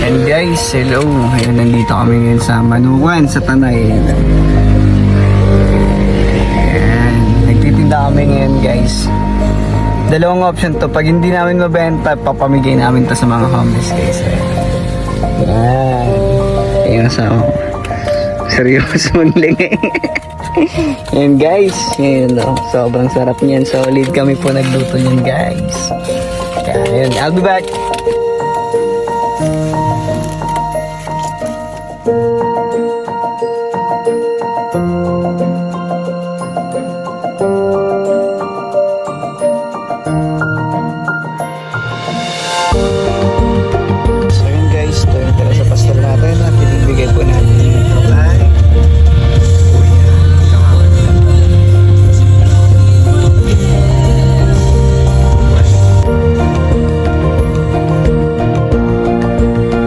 Ayan guys, hello. Ayan, nandito kami ngayon sa Manukan, sa Tanay. Ayan, nagtitinda kami ngayon guys. Dalawang option to. Pag hindi namin mabenta, papamigay namin to sa mga homeless guys. Ayan. Ayan sa seryoso maglingay. Ayan guys. Ayan, sobrang sarap niyan. Solid kami po nagluto niyan guys. Ayan, I'll be back.